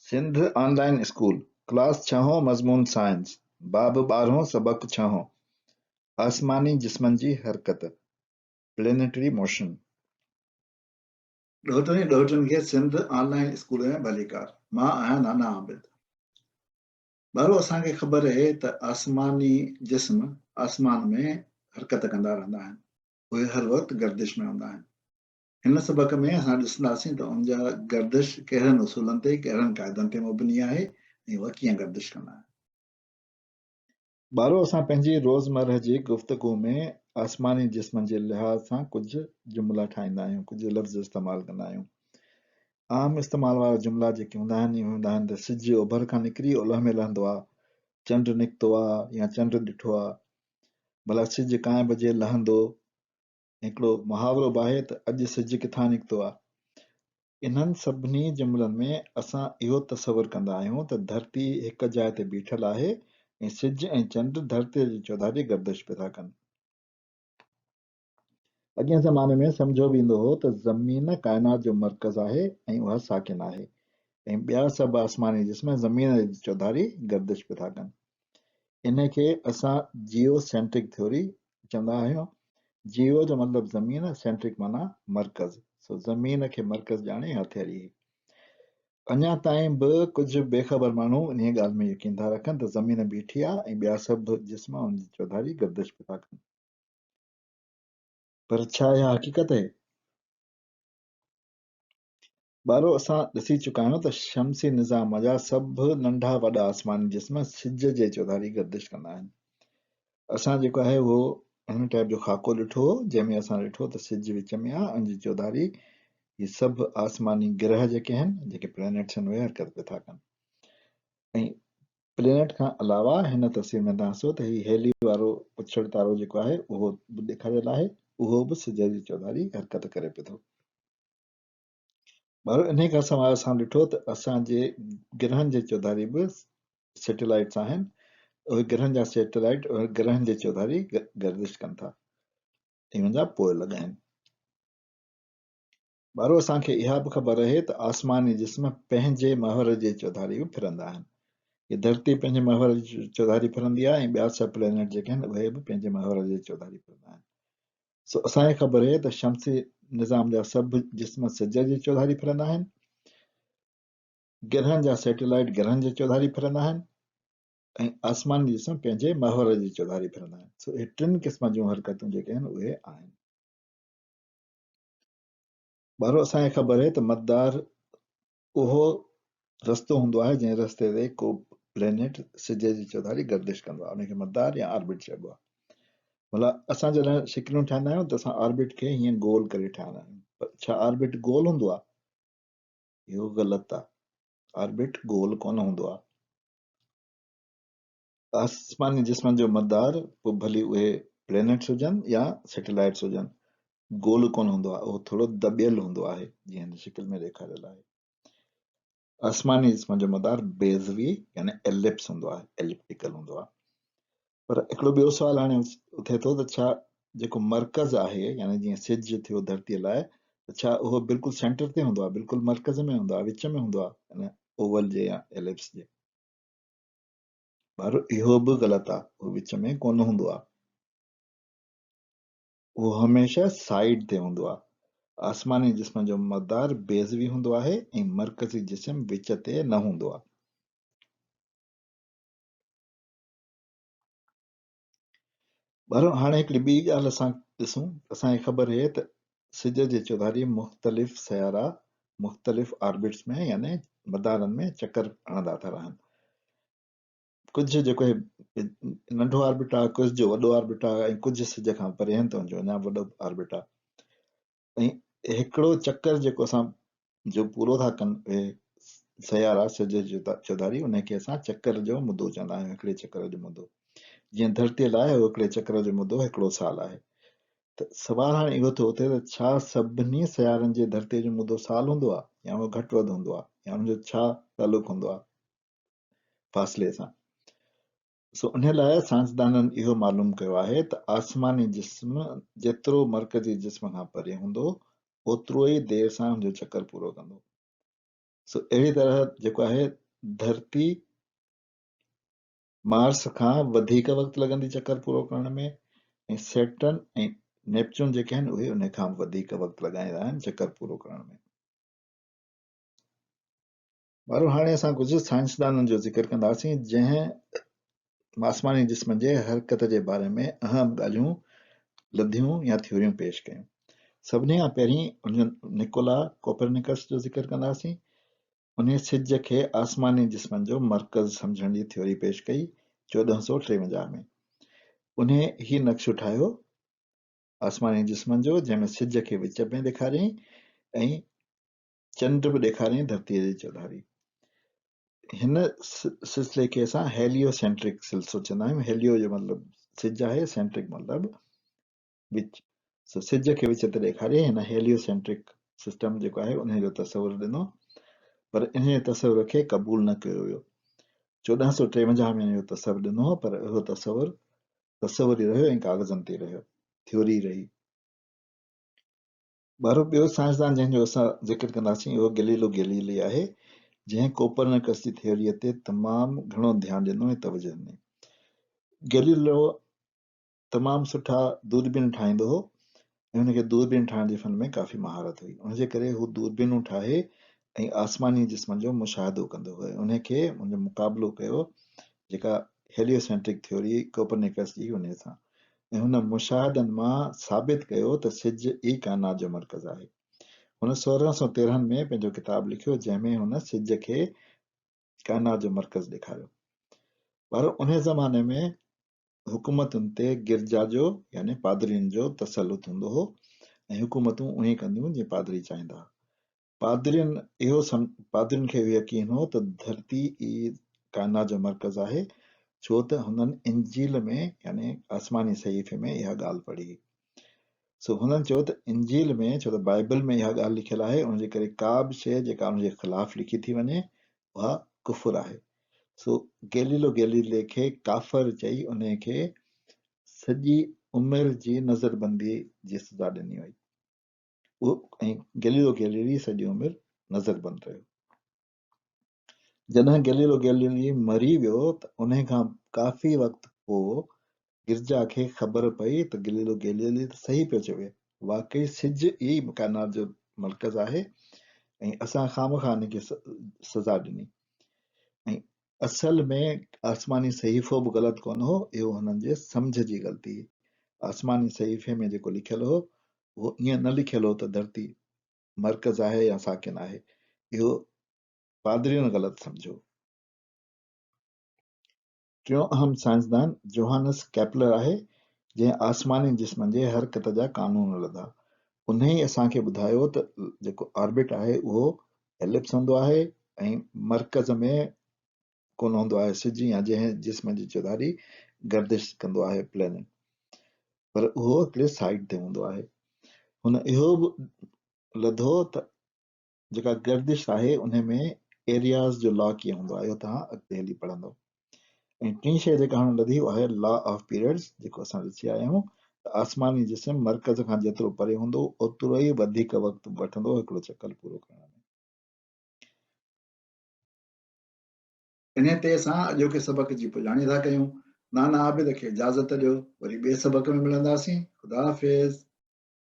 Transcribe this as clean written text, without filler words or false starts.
Sindh online school class छहों मज़मून science बाब 12हों सबक छहों आसमानी जिस्मनि जी हरकत प्लेनेटरी मोशन। ॾोहिटनि खे सिंध ऑनलाइन स्कूल में भलीकार। मां आहियां नाना आबिद। ॿारो असांखे ख़बर आहे त आसमानी जिस्म आसमान में हरकत कंदा रहंदा आहिनि। उहे हर वक़्तु गर्दिश में हूंदा आहिनि। हिन सबक में असां ॾिसंदासीं त उन जा गर्दिश कहिड़नि उसूलनि ते कहिड़नि क़ाइदनि ते मुबनी आहे ऐं उहा कीअं गर्दिश कंदा आहिनि। ॿारो असां पंहिंजी रोज़मर्रा जी गुफ़्तगू में आसमानी जिस्मनि जे लिहाज़ सां कुझु जुमिला ठाहींदा आहियूं, कुझु लफ़्ज़ इस्तेमालु कंदा आहियूं। आम इस्तेमाल वारा जुमिला जेके हूंदा आहिनि इहे हूंदा आहिनि त सिजु ओभर खां निकिरी ओलह में लहंदो आहे, चंडु निकितो आहे या चंडु ॾिठो आहे, भला सिजु काएं बजे लहंदो। हिकिड़ो मुहावरो बि आहे त अॼु सिजु किथां निकितो आहे। इन्हनि सभिनी जुमिलनि में असां इहो तसवुरु कंदा आहियूं त धरती हिक जाइ ते बीठल आहे ऐं सिजु ऐं चंडु धरतीअ जी चौधारी गर्दिश पिया था कनि। अॻियां ज़माने में सम्झो वेंदो हो त ज़मीन काइनात जो मर्कज़ आहे ऐं उहा साकिन आहे ऐं ॿिया सभु आसमानी जिस्म ज़मीन जी चौधारी गर्दिश पिया था कनि। इन खे असां जियो सेंट्रिक थ्योरी चवंदा आहियूं। जियो जो मतिलबु ज़मीन, सेंट्रिक माना मर्कज़। सो ज़मीन खे मर्कज़ ॼाणे हथियारी। अञा ताईं बि कुझु बेख़बर माण्हू इन ॻाल्हि में यकीन था रखनि त ज़मीन बीठी आहे ऐं ॿिया सभु जिस्म उन जी चौधारी गर्दिश पिया था कनि। पर छा इहा हक़ीक़त आहे? ॿारो असां ॾिसी चुका आहियूं त शमसी निज़ाम जा सभु नंढा वॾा आसमानी जिस्म सिज जे चौधारी गर्दिश कंदा आहिनि। असां जेको आहे उहो हिन टाइप जो ख़ाको ॾिठो जंहिंमें असां ॾिठो त सिज विच में आहे, उन जी चौधारी ये सभु आसमानी ग्रह जेके आहिनि, जेके प्लैनेट्स आहिनि, उहे हरकत पिया था कनि। ऐं प्लैनेट खां अलावा हिन तस्वीर में तव्हां ॾिसो त हीउ हेली वारो पुछड़ तारो जेको आहे उहो बि ॾेखारियल आहे, उहो बि सिज जी चौधारी हरकत करे पियो थो। ॿारो इन खां सवाइ असां ॾिठो त असांजे ग्रहनि जे चौधारी बि सैटेलाइट्स आहिनि। उहे ग्रहनि जा सैटेलाइट ग्रहनि जे चौधारी गर्दिश कनि था ऐं हुन जा पोल लॻा आहिनि। ॿारो असांखे इहा बि ख़बर आहे त आसमानी जिस्म पंहिंजे महवर जे चौधारी बि फिरंदा आहिनि। ये धरती पंहिंजे महवर जी चौधारी फिरंदी आहे ऐं ॿिया सभु प्लैनेट जेके आहिनि उहे बि पंहिंजे महवर जी चौधारी फिरंदा आहिनि। सो असांखे ख़बर आहे त शमसी निज़ाम जा सभु जिस्म सिज जी चौधारी फिरंदा आहिनि, ग्रहनि जा सैटेलाइट ग्रहनि जी चौधारी फिरंदा आहिनि ऐं आसमानी जिस्म पंहिंजे महवर जी चौधारी फिरंदा आहिनि। सो इहे टिनि क़िस्म जूं हरकतूं जेके आहिनि उहे आहिनि। ॿारो असांखे ख़बर आहे त मदार उहो रस्तो हूंदो आहे जंहिं रस्ते ते को प्लैनेट सिज जी चौधारी गर्दिश कंदो आहे, उनखे मदार या ऑर्बिट चइबो आहे। मतिलबु असां जॾहिं शिकिलियूं ठाहींदा आहियूं त असां ऑर्बिट खे हीअं गोल करे ठाहींदा आहियूं, पर छा ऑर्बिट गोल हूंदो आहे? इहो ग़लति आहे। ऑर्बिट गोल कोन हूंदो आहे। आसमानी जिस्मनि जो मदार पोइ भली उहे प्लैनेट्स हुजनि या सैटेलाइट्स हुजनि, गोल कोन हूंदो आहे, उहो थोरो दॿियल हूंदो आहे जीअं हिन शिकिल में ॾेखारियल आहे। आसमानी जिस्म जो मदार बेज़वी यानी एलिप्स हूंदो आहे, एलिप्टिकल हूंदो आहे। पर हिकिड़ो ॿियो सुवाल हाणे थिए थो त छा जेको मर्कज़ आहे यानी जीअं सिज थियो धरतीअ लाइ, त छा उहो बिल्कुलु सेंटर ते हूंदो आहे, बिल्कुलु मर्कज़ में हूंदो आहे, विच में हूंदो आहे ओवल जे या एलिप्स जे? पर इहो बि ग़लति आहे, उहो विच में कोन हूंदो आहे, उहो हमेशह साइड ते हूंदो आहे। आसमानी जिस्म जो मदार बेज़वी हूंदो आहे ऐं मर्कज़ी जिस्म विच ते न हूंदो आहे। पर हाणे हिकिड़ी ॿी ॻाल्हि असां ॾिसूं, असांखे ख़बर आहे त सिज जे चौधारी मुख़्तलिफ़ सयारा मुख़्तलिफ़ ऑर्बिट्स में यानी मदारनि में चकर हणंदा था रहनि। कुझु जेको नंढो ऑर्बिट आहे, कुझु जो वॾो ऑर्बिट आहे ऐं कुझु सिज खां परे थो वञे, अञा वॾो ऑर्बिट आहे। ऐं हिकिड़ो चकर जेको असां जो पूरो था कनि उहे सयारा सिज जी चौधारी, उनखे असां चकर जो मुदो चवंदा आहियूं, हिकिड़े चकर जो मुदो। जीअं धरतीअ लाइ हिकिड़े चकर जो मुदो हिकिड़ो साल आहे। त सवाल हाणे इहो थो थिए त छा सभिनी सयारनि जे धरतीअ जो मुदो साल हूंदो आहे या उहो घटि वधि हूंदो आहे, या हुनजो छा तालुक हूंदो आहे फ़ासिले सां? सो उन लाइ साइंसदाननि इहो मालूम कयो आहे त आसमानी जिस्म जेतिरो मर्कज़ी जिस्म खां परे हूंदो ओतिरो ई देर सां हुनजो चकर पूरो कंदो। सो अहिड़ी तरह जेको आहे धरती मार्स खां वधीक वक़्तु लॻंदी चकर पूरो करण में, ऐं सैटर्न ऐं नेपच्यून जेके आहिनि उहे उन खां वधीक वक़्तु लॻाईंदा आहिनि चकर पूरो करण में। वारो हाणे असां कुझु साइंसदाननि जो ज़िक्र कंदासीं जंहिं आसमानी जिस्मनि जे हरकत जे बारे में अहम ॻाल्हियूं लधियूं या थ्योरियूं पेश कयूं। सभिनी खां पहिरीं निकोला कोपरनिकस जो ज़िक्र कंदासीं। उन सिज खे आसमानी जिस्मनि जो मर्कज़ सम्झण जी थ्योरी पेश कई 1453 में। उन ही नक्शो ठाहियो आसमानी जिस्मनि जो, जंहिंमें सिज खे विच में ॾेखारियईं ऐं चंड बि ॾेखारियईं धरतीअ जी चौधारी। हिन सिलसिले खे असां हेलियोसेंट्रिक सिलसिलो चवंदा आहियूं। हेलियो जो मतिलबु सिज आहे, सेंट्रिक मतिलबु विच। सिज खे विच ते ॾेखारे हिन हेलियोसेंट्रिक सिस्टम जेको आहे उन जो तस्वुरु ॾिनो, पर इन तस्वुर खे क़बूल न कयो वियो। 1453 में इहो तस्वुरु ॾिनो, पर इहो तस्वुरु ई रहियो ऐं कागज़नि ते रहियो, थ्योरी रही। वारो ॿियो साइंसदान जंहिंजो असां ज़िक्र कंदासीं उहो गैलीलियो गैलीली आहे, जंहिं कोपरनिकस जी थ्योरीअ ते तमामु घणो ध्यानु ॾिनो ऐं तवजो ॾिनी। गैलीलियो तमामु सुठा दूरबीन ठाहींदो हो ऐं हुनखे दूरबीन ठाहिण जे फन में काफ़ी महारत हुई। उनजे करे हू दूरबीनूं ठाहे ऐं आसमानी जिस्मनि जो मुशाहिदो कंदो हुओ। उनखे उनजो मुक़ाबिलो कयो जेका हेलियोसेंट्रिक थ्योरी कोपरनिकस जी उन सां, ऐं हुन मुशाहिदनि मां साबित कयो त सिज ई काइनात जो मर्कज़ आहे। हुन 1613 में पंहिंजो किताबु लिखियो जंहिंमें हुन सिज खे काइनात जो मर्कज़ ॾेखारियो। पर उन ज़माने में हुकूमतुनि ते गिरजा जो यानी पादरियुनि जो तसलुत हूंदो हो ऐं हुकूमतूं उहे कंदियूं जीअं पादरी चाहींदा। पादरियुनि खे इहो यकीन हो त धरती ई काइनात जो मर्कज़ आहे, छो त हुननि इंजील में यानी आसमानी सहीफ़े में इहा ॻाल्हि पढ़ी। सो हुननि चयो त इंजील में, छो त बाइबल में इहा ॻाल्हि लिखियलु आहे, उनजे करे का बि शइ जेका उनजे ख़िलाफ़ लिखी थी वञे उहा कुफुर आहे। सो गैलीलियो गैलीली खे काफ़र चई उनखे सॼी उमिरि जी नज़रबंदी जी सज़ा ॾिनी वई। ऐं गैलीलियो गैलीली सॼी उमिरि नज़रबंद रहियो। जॾहिं गैलीलियो गैलीली मरी वियो त उन खां काफ़ी वक़्तु पोइ गिरजा खे ख़बर पई त गैलीलियो गैलीली त सही पियो चवे, वाकई सिज ई काइनात जो मर्कज़ आहे ऐं असां खामख़ा हिनखे सज़ा ॾिनी। ऐं असल में आसमानी सहीफ़ो बि ग़लति कोन हो, इहो हुननि जे सम्झ जी ग़लती। आसमानी सहीफ़े में जेको लिखियलु हो उहो ईअं न लिखियलु हो त धरती मर्कज़ आहे या साकिन आहे, इहो पादरियुनि ग़लति सम्झो। टियों अहम साइंसदान जोहानस कैपलर आहे, जंहिं आसमानी जिस्मनि जे हरकत जा कानून लधा। उन ई असांखे ॿुधायो त जेको ऑर्बिट आहे उहो एलिप्स हूंदो आहे ऐं मर्कज़ में कोन हूंदो आहे सिज या जंहिं जिस्म जी चौधारी गर्दिश कंदो आहे प्लेनेट, पर उहो हिकिड़े साइड ते हूंदो आहे। हुन इहो बि लधो त जेका गर्दिश आहे उन में एरियाज़ जो लॉ कीअं हूंदो आहे, इहो तव्हां अॻिते हली पढ़ंदो। ऐं टी शइ जेका हाणे लधी उहा आहे लॉ ऑफ पीरियड्स, जेको असां ॾिसी आया आहियूं त आसमानी जिस्म मर्कज़ खां जेतिरो परे हूंदो ओतिरो ई वधीक वक़्तु वठंदो हिकिड़ो चकर पूरो करण में। इन ते असां अॼोके सबक़ जी पुॼाणी था कयूं। नाना आबिद खे इजाज़त ॾियो, वरी ॿिए सबक़ में मिलंदासीं। ख़ुदा हाफ़िज़।